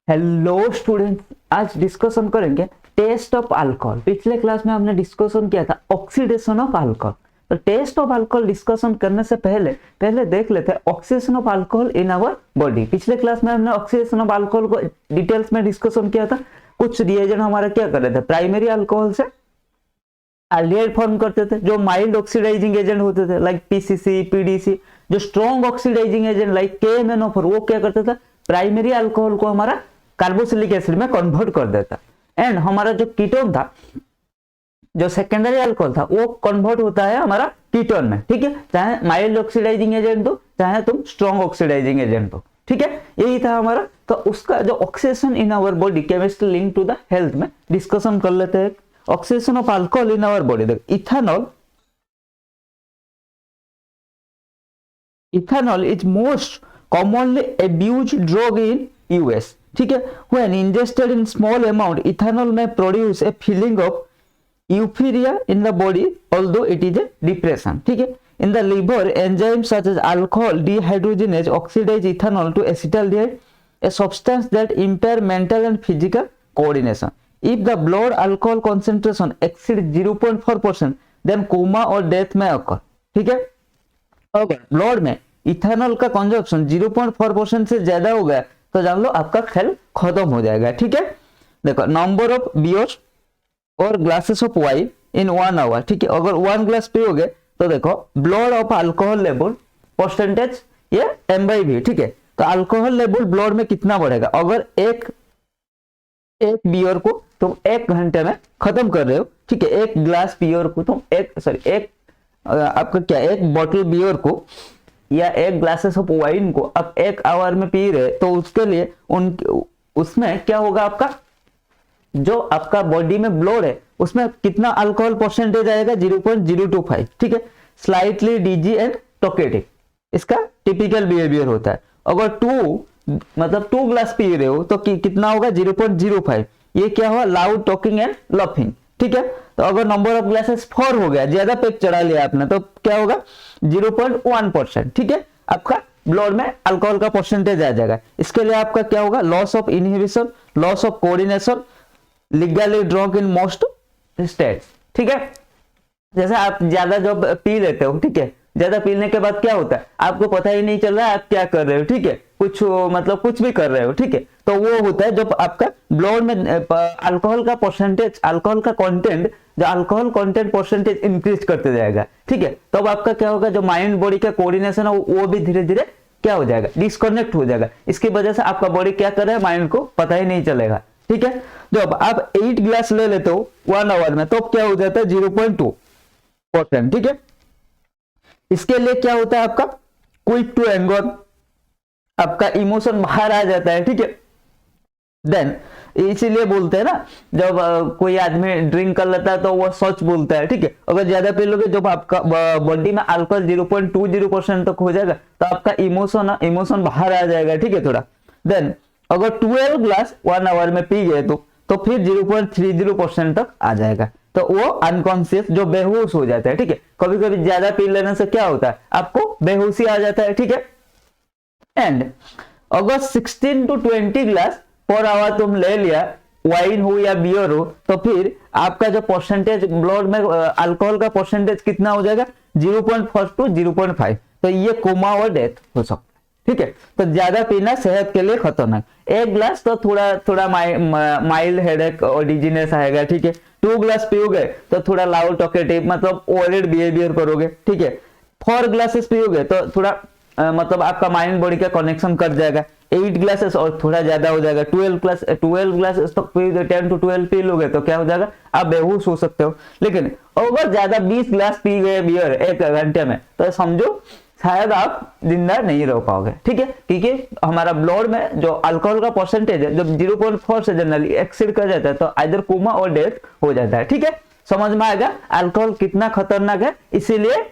Hello students, आज discussion करेंगे test of alcohol. पिछले क्लास में हमने डिस्कशन किया था ऑक्सीडेशन ऑफ अल्कोहल। तो टेस्ट ऑफ अल्कोहल डिस्कशन करने से पहले देख लेते हैं oxidation of alcohol in our body. पिछले क्लास में हमने ऑक्सीडेशन ऑफ अल्कोहल को डिटेल्स में डिस्कशन किया था। कुछ रिएजेंट हमारा क्या कर रहे थे, प्राइमरी अल्कोहल से एल्डिहाइड फॉर्म करते थे जो माइल्ड ऑक्सीडाइजिंग एजेंट होते थे लाइक पीसीसी, पीडीसी। जो strong oxidising agent like KMnO4 वो क्या करते थे, प्राइमरी अल्कोहल को हमारा कार्बोक्सिलिक एसिड में कन्वर्ट कर देता। एंड हमारा जो कीटोन था, जो सेकेंडरी अल्कोहल था, वो कन्वर्ट होता है हमारा कीटोन में। ठीक है, चाहे माइल्ड ऑक्सीडाइजिंग एजेंट हो चाहे तुम स्ट्रॉन्ग ऑक्सीडाइजिंग एजेंट हो। ठीक है, यही था हमारा। तो उसका जो oxidation in our body chemistry link to the health में डिस्कशन कर लेते हैं। Oxidation of alcohol in our body, देखो ethanol is most commonly abused drug in US. ठीक है, when ingested in small amount, ethanol may produce a feeling of euphoria in the body, although it is a depression. ठीक है, in the liver, enzymes such as alcohol dehydrogenase oxidize ethanol to acetaldehyde, a substance that impair mental and physical coordination. If the blood alcohol concentration exceeds 0.4%, then coma or death may occur. ठीक है, अगर blood में ethanol का consumption 0.4% से ज्यादा हो गया तो जान लो आपका खेल खत्म हो जाएगा। ठीक है, देखो नंबर ऑफ बियर्स और glasses of wine in 1 hour. ठीक है, अगर 1 ग्लास पियोगे तो देखो blood of alcohol level percentage ये M/V। ठीक है, तो अल्कोहल लेवल ब्लड में कितना बढ़ेगा, अगर एक बियर को तुम 1 घंटे में खत्म कर रहे हो। ठीक है, एक ग्लास बियर को तुम एक बॉटल बियर को या 1 ग्लासेस ऑफ वाइन को आप 1 आवर में पी रहे, तो उसके लिए उसमें क्या होगा, आपका जो आपका बॉडी में ब्लड है उसमें कितना अल्कोहल परसेंटेज आएगा, 0.025। ठीक है, स्लाइटली डीजी एंड टॉकेटिव इसका टिपिकल बिहेवियर होता है। अगर 2 ग्लास पी रहे हो तो कितना होगा, 0.05। ये क्या हुआ, लाउड टॉकिंग एंड लाफिंग। ठीक है, तो अगर नंबर ऑफ ग्लासेस 4 हो गया, ज्यादा पेट चढ़ा लिया आपने, तो क्या होगा, 0.1%। ठीक है, आपका ब्लड में अल्कोहल का परसेंटेज आ जाएगा। इसके लिए आपका क्या होगा, loss of inhibition, loss of coordination, legally drunk in most states. ठीक है, जैसे आप ज्यादा जब पी लेते हो, ठीक है, ज्यादा पीने के बाद क्या होता है, आपको पता ही नहीं चल रहा है आप क्या कर रहे हो। ठीक है, कुछ भी कर रहे हो। ठीक है, तो वो होता है जब आपका ब्लड में अल्कोहल का परसेंटेज, अल्कोहल का कंटेंट, जो अल्कोहल कंटेंट परसेंटेज इंक्रीज करते जाएगा। ठीक है, तब आपका क्या होगा, जो माइंड बॉडी का कोऑर्डिनेशन है वो भी धीरे धीरे क्या हो जाएगा, डिस्कनेक्ट हो जाएगा। इसकी वजह से आपका बॉडी क्या कर रहा है, माइंड को पता ही नहीं चलेगा। ठीक है, जब आप 8 ग्लास ले लेते हो 1 आवर में, तो क्या हो जाता है, 0.2%। ठीक है, इसके लिए क्या होता है, आपका क्विक टू एंगर, आपका इमोशन बाहर आ जाता है। ठीक है, देन इसीलिए बोलते हैं ना, जब कोई आदमी ड्रिंक कर लेता है तो वो सच बोलता है। ठीक है, अगर ज्यादा पी लोगे, जब आपका बॉडी में अल्कोहल 0.20% तक हो जाएगा तो आपका इमोशन बाहर आ जाएगा। ठीक है, थोड़ा। देन अगर 12 ग्लास 1 आवर में पी गए तो फिर 0.30% तक आ जाएगा, तो वो अनकॉन्शियस, जो बेहोश हो जाता है। ठीक है, कभी कभी ज्यादा पी लेने से क्या होता है, आपको बेहोशी आ जाता है। ठीक है, एंड अगर 16 to 20 ग्लास पर आवर तुम ले लिया, वाइन हो या बियर हो, तो फिर आपका जो परसेंटेज ब्लड में अल्कोहल का परसेंटेज कितना हो जाएगा, 0.4 to 0.5। तो ये कोमा और डेथ हो सकता है। ठीक है, तो ज्यादा पीना सेहत के लिए खतरनाक। 1 ग्लास तो थोड़ा माइल्ड हेडेक और डिजीनेस आएगा। ठीक है, 2 ग्लास पियोगे तो थोड़ा लाउड टॉकेटिव, मतलब ओवररेट बिहेवियर करोगे। ठीक है, 4 ग्लासेस पियोगे तो थोड़ा मतलब आपका माइंड बॉडी का कनेक्शन कर जाएगा। 8 ग्लासेस और थोड़ा ज्यादा हो जाएगा। 12 ग्लासेस तक पी, 10 to 12 पी लोगे तो क्या हो जाएगा, आप बेहोश हो सकते हो। लेकिन अगर ज्यादा 20 ग्लास पी गए बियर 1 घंटे में, तो समझो शायद आप जिंदा नहीं रह पाओगे। ठीक है, क्योंकि हमारा ब्लड में जो अल्कोहल का परसेंटेज है, जब 0.4 से जनरली एक्सीड कर जाता है तो आइदर कोमा और डेथ हो जाता है। ठीक है, समझ में आएगा अल्कोहल कितना खतरनाक है। इसीलिए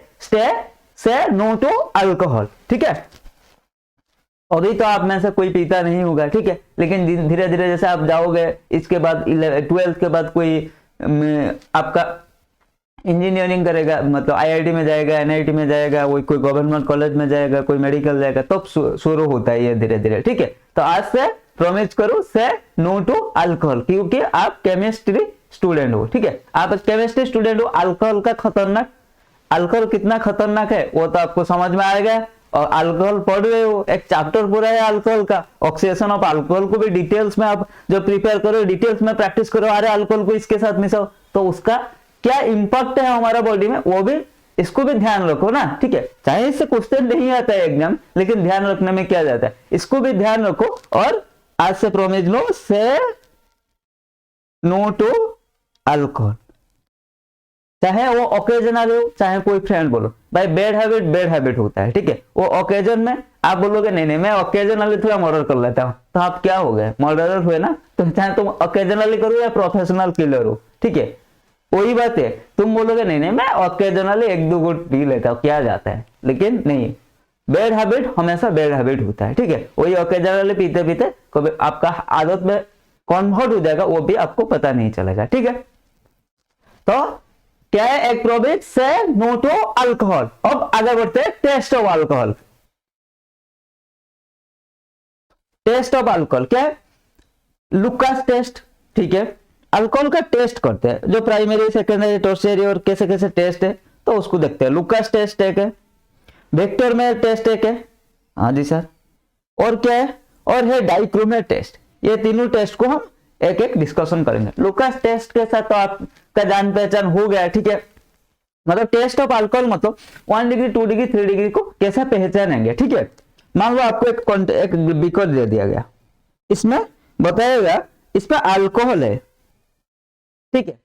से नो टू अल्कोहल। ठीक है, अभी तो आप में से कोई पीता नहीं होगा। ठीक है, लेकिन धीरे धीरे जैसे आप जाओगे, इसके बाद 12th के बाद कोई आपका इंजीनियरिंग करेगा, मतलब आईआईटी में जाएगा, एनआईटी में जाएगा, कोई गवर्नमेंट कॉलेज में जाएगा, कोई मेडिकल जाएगा, तब शुरू होता है ये धीरे धीरे। ठीक है, तो आज से प्रॉमिस करूं से नो टू अल्कोहल, क्योंकि आप केमिस्ट्री स्टूडेंट हो, ठीक है, आप केमिस्ट्री स्टूडेंट हो। अल्कोहल का खतरनाक, अल्कोहल कितना खतरनाक है वो तो आपको समझ में आएगा। और अल्कोहल पढ़ रहे हो, एक चैप्टर पूरा है अल्कोहल का, ऑक्सीडेशन ऑफ अल्कोहल को भी डिटेल्स में आप जो प्रिपेयर करो, डिटेल्स में प्रैक्टिस करो, अरे अल्कोहल को इसके साथ मिसाओ तो उसका क्या इंपैक्ट है हमारा बॉडी में, वो भी इसको भी ध्यान रखो ना, ठीक है। चाहे इससे क्वेश्चन नहीं आता है एग्जाम, लेकिन ध्यान रखने में क्या जाता है, इसको भी ध्यान रखो। और आज से प्रॉमिस लो से नो टू अल्कोहल, चाहे वो ओकेजनल हो, चाहे कोई फ्रेंड बोलो, भाई बैड हैबिट होता है, ठीक है। वो ओकेजन में आप बोलोगे नहीं मैं ओकेजनली थोड़ा मर्डर कर लेता हूं, तो आप क्या हो गए, मर्डरर हुए ना। तो चाहे तुम ओकेजनली करो या प्रोफेशनल किलर हो, ठीक है, वही बात है। तुम बोलोगे नहीं मैं ओकेजनली एक दो गुट पी लेता हूं, क्या जाता है, लेकिन नहीं, बैड हैबिट हमेशा बैड हैबिट होता है, ठीक है। वही ओकेजनली पीते पीते कभी आपका आदत में कन्वर्ट हो जाएगा, वो भी आपको पता नहीं चलेगा, ठीक है। तो क्या है, एक प्रोबिट से नो टू अल्कोहल। अब आगे बढ़ते हैं test of alcohol. Test of alcohol क्या है, लुकास टेस्ट, ठीक है। अल्कोहल का टेस्ट करते हैं, जो प्राइमरी सेकेंडरी टर्शियरी और कैसे कैसे टेस्ट है तो उसको देखते हैं। लुकास टेस्ट एक है, वेक्टर में टेस्ट एक है, हाँ जी सर, और क्या है, और है डाइक्रोमेट टेस्ट। ये तीनों टेस्ट को हम एक एक डिस्कशन करेंगे। लुकास टेस्ट के साथ तो आपका जान पहचान हो गया, ठीक है। मतलब टेस्ट ऑफ अल्कोहल मतलब 1 डिग्री 2 डिग्री 3 डिग्री को कैसे पहचानेंगे, ठीक है। मान लो आपको एक बीकर दे दिया गया, इसमें बताएगा इसमें अल्कोहल है, ठीक है।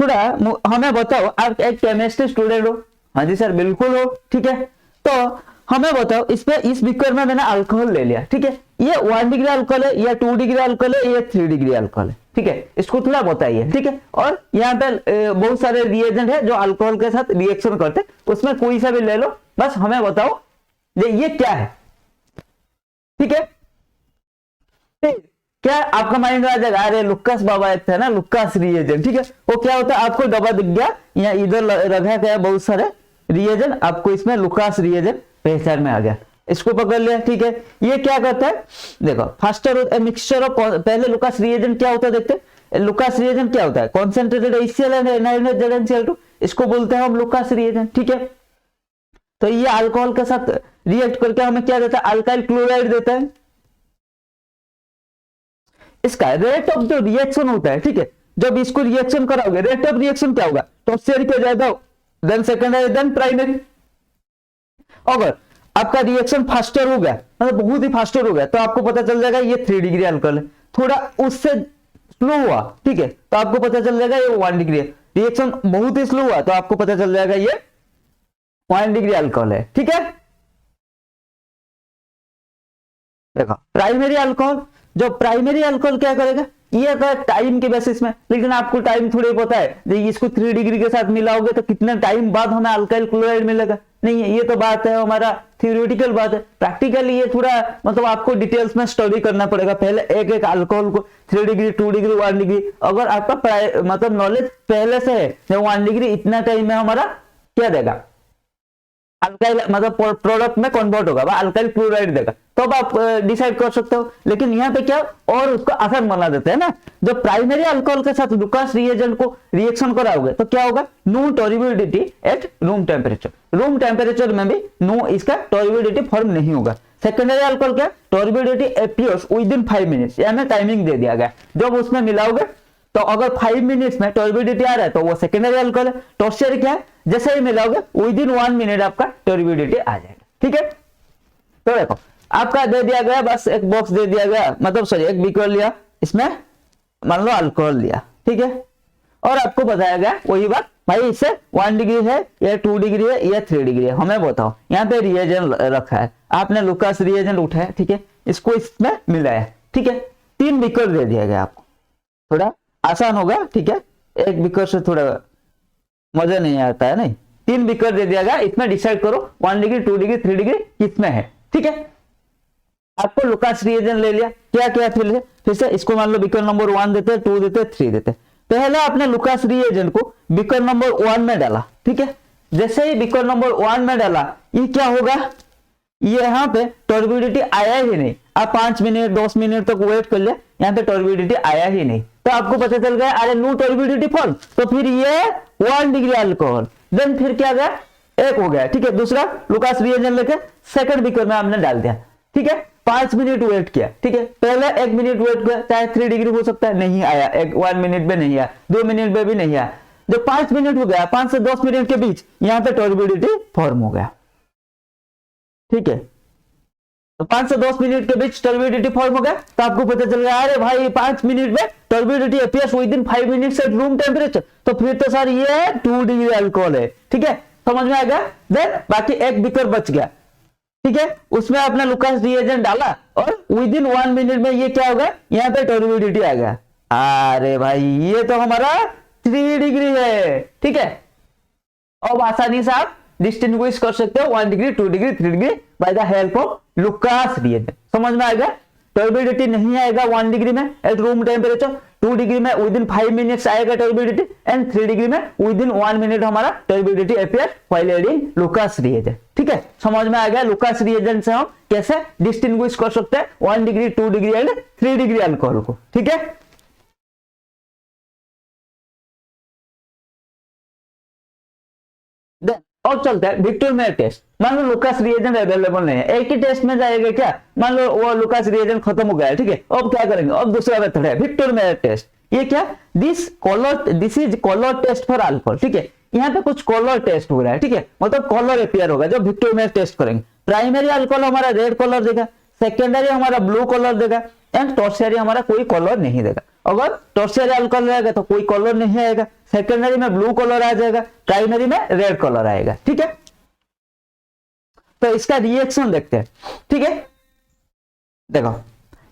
थोड़ा हमें बताओ, आप एक केमिस्ट्री स्टूडेंट हो, हाँ जी सर बिल्कुल हो, ठीक है। तो हमें बताओ इसमें इस बीकर में मैंने अल्कोहल ले लिया, ठीक है, ये 1 डिग्री अल्कोहल है या 2 डिग्री अल्कोहल है या 3 डिग्री अल्कोहल है, ठीक है, इसको थोड़ा बताइए, ठीक है। और यहाँ पे बहुत सारे रिएजेंट है जो अल्कोहल के साथ रिएक्शन करते, उसमें कोई सा भी ले लो, बस हमें बताओ ये क्या है, ठीक है। क्या आपका माइंड आ जाएगा, अरे लुकास बाबा एक था ना, लुकास रिएजेंट, ठीक है। वो क्या होता है, आपको डब्बा दिख गया या इधर रखा गया बहुत सारे रिएजेंट, आपको इसमें लुकास रिएजेंट पहचान में आ गया, इसको पकड़ लिया, ठीक है। ये क्या करता है, देखो फास्टर मिक्सचर ऑफ, पहले लुकास रिएजेंट क्या होता है देखते हैं। लुकास रिएजेंट क्या होता है, कॉन्सेंट्रेटेड HCl एंड एनाइड्रेटेड ZnCl2, इसको बोलते हैं हम लुकास रिएजेंट, ठीक है। तो ये अल्कोहल के साथ रिएक्ट करके हमें क्या देता है, अल्काइल क्लोराइड देता है। इसका रेट ऑफ जो रिएक्शन होता है, ठीक है, जब इसको रिएक्शन कराओगे रेट ऑफ रिएक्शन क्या होगा, टर्शियरी पे जाएगा, देन सेकेंडरी, देन प्राइमरी। अगर आपका रिएक्शन फास्टर हो गया, मतलब बहुत ही फास्टर हो गया, तो आपको पता चल जाएगा ये 3 डिग्री अल्कोहल है। थोड़ा उससे स्लो हुआ, ठीक है, तो आपको पता चल जाएगा ये 1 डिग्री है। रिएक्शन बहुत ही स्लो हुआ तो आपको पता चल जाएगा ये 1 डिग्री अल्कोहल है, ठीक है। देखो प्राइमरी अल्कोहल, जो प्राइमरी अल्कोहल क्या करेगा, ये अगर टाइम के बेसिस में, लेकिन आपको टाइम थोड़ी पता है, इसको 3 डिग्री के साथ मिलाओगे तो कितने टाइम बाद हमें अल्काइल क्लोराइड मिलेगा, नहीं है, ये तो बात है हमारा थियोरेटिकल बात है। प्रैक्टिकली ये थोड़ा मतलब आपको डिटेल्स में स्टडी करना पड़ेगा, पहले एक एक अल्कोहल को 3 डिग्री 2 डिग्री 1 डिग्री, अगर आपका मतलब नॉलेज पहले से है, 1 डिग्री इतना टाइम में हमारा क्या देगा, अल्काइल मतलब प्रोडक्ट में कन्वर्ट होगा, अल्काइल क्लोराइड देगा, तो अब आप डिसाइड कर सकते हो। लेकिन यहाँ पे क्या और उसको आसान बना देते हैं ना, जब प्राइमरी अल्कोहल के साथ लुकास रिएजेंट को रिएक्शन कराओगे तो क्या होगा, no turbidity at room temperature, room temperature में भी नो इसका टॉरिबिलिटी फॉर्म नहीं होगा। सेकेंडरी अल्कोहल क्या, टॉरिबिलिटी अपीयर्स विद इन 5 मिनट्स, यानी टाइमिंग दे दिया गया, जब उसमें मिलाओगे तो अगर 5 मिनट्स में टॉरिबिलिटी आ रहा है तो वो सेकेंडरी अल्कोहल है। टर्शियरी क्या है, जैसे ही मिलाओगे विद इन 1 मिनट आपका टॉरिबिलिटी आ जाएगा, ठीक है। तो देखो आपका दे दिया गया, बस एक बॉक्स दे दिया गया, मतलब सॉरी एक बीकर लिया, इसमें मान लो अल्कोहल लिया, ठीक है, और आपको बताया गया वही बात, भाई इससे 1 डिग्री है या 2 डिग्री है या 3 डिग्री है, हमें बताओ। यहाँ पे रिएजेंट रखा है, आपने लुकास रिएजेंट उठाया, ठीक है, इसको इसमें मिलाया, ठीक है, 3 बीकर दे दिया गया आपको, थोड़ा आसान होगा, ठीक है, एक बीकर से थोड़ा मजा नहीं आता है, नहीं, 3 बीकर दे दिया गया, इसमें डिसाइड करो 1 डिग्री 2 डिग्री 3 डिग्री किसमें है, ठीक है। आपको लुकास रिएजेंट ले लिया, क्या क्या फिर से इसको मान लो बीकर नंबर 1 देते, 2 देते, 3 देते। पहले आपने लुकास रिएजेंट को बीकर नंबर 1 में डाला, ठीक है, जैसे ही बीकर नंबर 1 में डाला, ये क्या होगा, यहाँ पे टर्बिडिटी आया ही नहीं। आप 5 मिनट 10 मिनट तक वेट कर ले, यहाँ पे टर्बिडिटी आया ही नहीं, तो आपको पता चल गया अरे नो टर्बिडिटी फॉर्म, तो फिर ये 1 डिग्री अल्कोहल। देन फिर क्या गया, एक हो गया, ठीक है। दूसरा लुकास रिएजेंट लेके सेकंड बीकर में हमने डाल दिया, ठीक है। 5 मिनट वेट किया, ठीक है। पहले 1 मिनट वेट किया, चाहे 3 डिग्री हो सकता है, नहीं आया। 1 मिनट में नहीं आया, 2 मिनट में भी नहीं आया। जब 5 मिनट हो गया, 5 से 10 मिनट के बीच यहाँ पे टर्बिडिटी फॉर्म हो गया, ठीक है। तो 5 से 10 मिनट के बीच टर्बिडिटी फॉर्म हो गया, तो आपको पता चल गया अरे भाई 5 मिनट में turbidity appears with in 5 minutes at room temperature, तो फिर तो सर ये 2 डिग्री अल्कोहल है, ठीक है। समझ में आ गया। देन बाकी एक बीकर बच गया, ठीक है, उसमें आपने लुकास रिएजेंट डाला और विद इन 1 मिनट में ये क्या होगा, यहाँ पे टर्बिडिटी आ गया। अरे भाई ये तो हमारा 3 डिग्री है, ठीक है। अब आसानी से आप डिस्टिंग्विश कर सकते हो 1 degree 2 degree 3 degree by the help of Lucas reagent. समझ में आएगा। टर्बिडिटी नहीं आएगा 1 डिग्री में एट रूम टेम्परेचर, 2 डिग्री में विद इन 5 मिनट्स आएगा टर्बिडिटी, एंड 3 डिग्री में विद इन 1 मिनट हमारा turbidity appear while adding Lucas reagent, ठीक है। समझ में आ गया लुकास रिएजेंट से हम कैसे डिस्टिंग्विश कर सकते हैं 1 degree 2 degree and 3 degree alcohol को, ठीक है। और चलते हैं विक्टर मेयर टेस्ट। मान लो लुकास रिएजेंट अवेलेबल नहीं है, एक ही टेस्ट में जाएगा क्या, मान लो वो लुकास रिएजेंट खत्म हो गया है, ठीक है। अब क्या करेंगे, अब दूसरा मेथड है विक्टर मेयर टेस्ट। ये क्या, this is colour test for alcohol, ठीक है। यहाँ पे कुछ कलर टेस्ट हो रहा है, ठीक है, मतलब कलर अपीयर होगा जब विक्टर मेयर टेस्ट करेंगे। प्राइमरी अल्कोहल हमारा रेड कलर देगा, सेकेंडरी हमारा ब्लू कलर देगा, एंड टर्शियरी हमारा कोई कलर नहीं देगा। अगर टर्शियरी अल्कोहल रहेगा तो कोई कलर नहीं आएगा, सेकेंडरी में ब्लू कलर आ जाएगा, प्राइमरी में रेड कलर आएगा, ठीक है। तो इसका रिएक्शन देखते हैं, ठीक है। देखो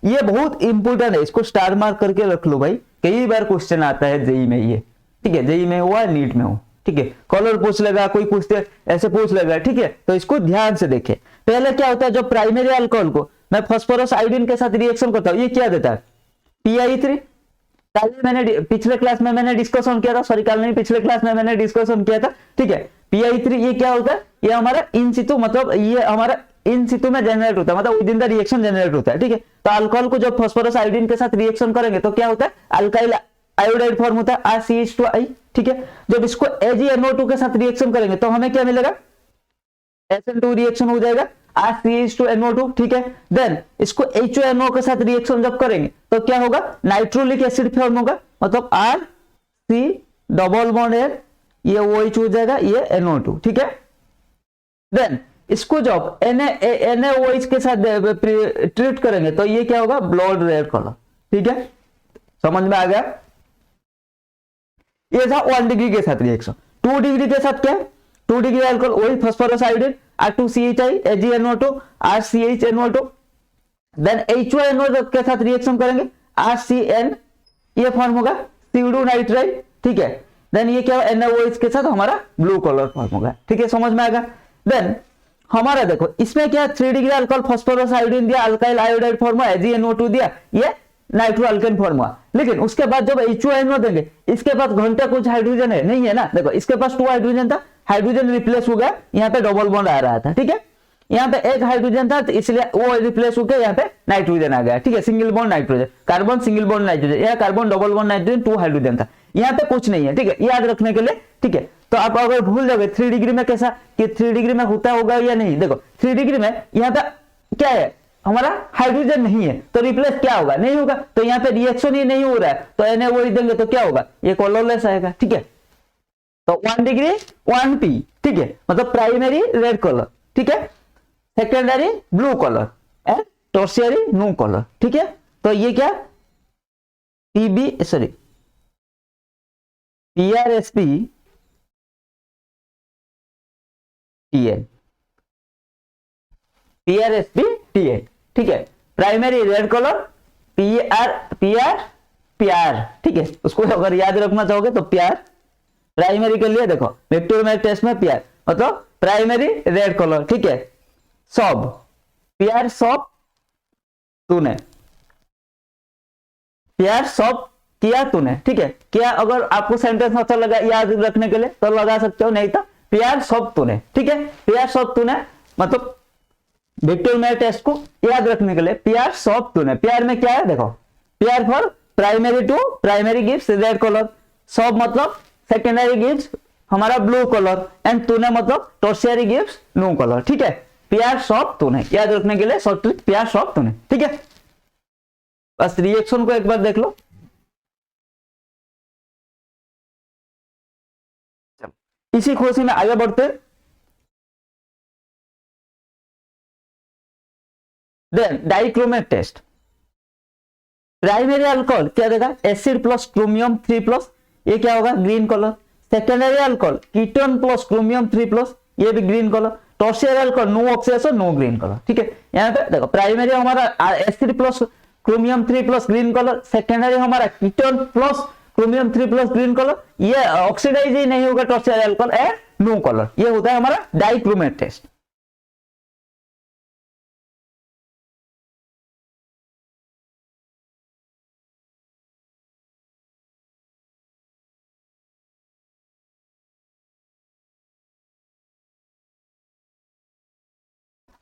ये बहुत इंपॉर्टेंट है, इसको स्टार मार्क करके रख लो भाई, कई बार क्वेश्चन आता है जेई में ये, ठीक है। जेई में हुआ, नीट में हो, ठीक है। कलर पूछ लेगा, कोई पूछते ऐसे पूछ लेगा, ठीक है। तो इसको ध्यान से देखे। पहले क्या होता है, जो प्राइमरी अल्कोहल को मैं फास्फोरस आयोडीन के साथ रिएक्शन करता हूं, ये क्या देता है, PI3। कल मैंने पिछले क्लास में मैंने डिस्कशन किया था, सॉरी कल नहीं पिछले क्लास में मैंने डिस्कशन किया था, ठीक है। PI3 ये क्या होता है, ये हमारा इन सितु, मतलब ये हमारा इन सितु में जनरेट होता है, मतलब with in the reaction generate होता है, ठीक है। तो अल्कोहल को जब फास्फोरस आयोडीन के साथ रिएक्शन करेंगे तो क्या होता है, अल्काइल आयोडाइड फॉर्म होता है RCH2I, ठीक है। जब इसको AgNO2 के साथ रिएक्शन करेंगे तो हमें क्या मिलेगा, SN2 रिएक्शन हो जाएगा RCH2NO2, ठीक है। देन इसको HONO के साथ रिएक्शन जब करेंगे तो क्या होगा, नाइट्रोलिक एसिड फॉर्म होगा, मतलब RC डबल बॉन्ड N, ये OH हो जाएगा, ये NO2, ठीक है। देन इसको जब NaOH के साथ ट्रीट करेंगे तो ये क्या होगा, ब्लड रेड कलर, ठीक है। समझ में आ गया। ये था 1 डिग्री के साथ रिएक्शन। 2 डिग्री के साथ क्या, 2 डिग्री अल्कोहल वही phosphorus iodine R2CHI AgNO2 RCHNO2, then HONO के साथ रिएक्शन करेंगे RCN, ये फॉर्म होगा सीडो नाइट्राइड, ठीक है। देन ये क्या NaOH के साथ हमारा ब्लू कलर फॉर्म होगा, ठीक है। समझ में आएगा। देन हमारा देखो इसमें क्या 3 डिग्री अल्कोहल फास्फोरस आयोडीन दिया, अल्काइल आयोडाइड फॉर्म हुआ, AgNO2 दिया, ये नाइट्रो अल्केन फॉर्म हुआ। लेकिन उसके बाद जब HONO देंगे, इसके पास घंटा कुछ हाइड्रोजन है नहीं है ना, देखो इसके पास 2 हाइड्रोजन था, हाइड्रोजन रिप्लेस हो गया, यहाँ पे डबल बॉन्ड आ रहा था, ठीक है। यहाँ पे एक हाइड्रोजन था तो इसलिए वो रिप्लेस होकर यहाँ पे नाइट्रोजन आ गया, ठीक है। Single bond nitrogen, carbon single bond nitrogen, यह carbon double bond nitrogen, 2 hydrogen था, यहाँ पे कुछ नहीं है, ठीक है, याद रखने के लिए, ठीक है। तो आप अगर भूल जाओगे 3 डिग्री में कैसा कि 3 डिग्री में होता होगा या नहीं, देखो 3 डिग्री में यहाँ पे क्या है, हमारा हाइड्रोजन नहीं है, तो रिप्लेस क्या होगा, नहीं होगा, तो यहाँ पे रिएक्शन ही नहीं हो रहा है, तो NaOH देंगे तो क्या होगा, ये कलरलेस आएगा, ठीक है। तो 1 डिग्री 1P, ठीक है, मतलब प्राइमरी रेड कलर, ठीक है, secondary blue colour and tertiary no colour, ठीक है। तो ये क्या PRSP TN, PRSP TN, ठीक है। प्राइमरी रेड कलर PR, ठीक है। उसको अगर याद रखना चाहोगे तो PR प्राइमरी के लिए देखो विक्टर मेयर टेस्ट में PR मतलब प्राइमरी रेड कलर, ठीक है। सब PR सब तूने PR सब किया तूने, ठीक है। क्या अगर आपको सेंटेंस अच्छा लगा याद रखने के लिए तो लगा सकते हो, नहीं तो PR सब तूने, ठीक है। PR सब तूने मतलब विक्टर मेयर टेस्ट को याद रखने के लिए पीआर सॉफ्ट टून है। पीआर में क्या है देखो, PR for primary to primary gives red colour, soft मतलब सेकेंडरी गिव्स हमारा ब्लू कलर, एंड टूने मतलब टर्शियरी गिव्स ब्लू कलर। ठीक है, पीआर सॉफ्ट टूने याद रखने के लिए शॉर्ट ट्रिक पीआर सॉफ्ट टूने। ठीक है, बस रिएक्शन को एक बार देख लो। इसी खुशी में आगे बढ़ते। Then dichromate test, primary alcohol क्या देगा, एसिड प्लस क्रोमियम 3+, ये क्या होगा green colour. Secondary alcohol ketone plus chromium 3+, ये भी green colour. Tertiary alcohol no oxidation no green colour. ठीक है, यहाँ पे देखो प्राइमरी हमारा acid plus chromium 3+ green colour, secondary हमारा ketone plus chromium 3+ green colour, ये ऑक्सीडाइज ही नहीं होगा tertiary alcohol and no colour. ये होता है हमारा डाइक्रोमेट टेस्ट।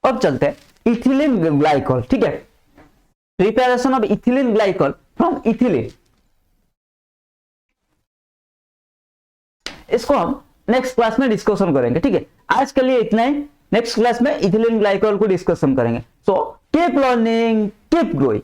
अब चलते हैं इथिलीन ग्लाइकॉल। ठीक है, preparation of ethylene glycol from ethylene, इसको हम नेक्स्ट क्लास में डिस्कशन करेंगे। ठीक है, आज के लिए इतना ही, नेक्स्ट क्लास में इथिलीन ग्लाइकॉल को डिस्कशन करेंगे। So keep learning, keep growing.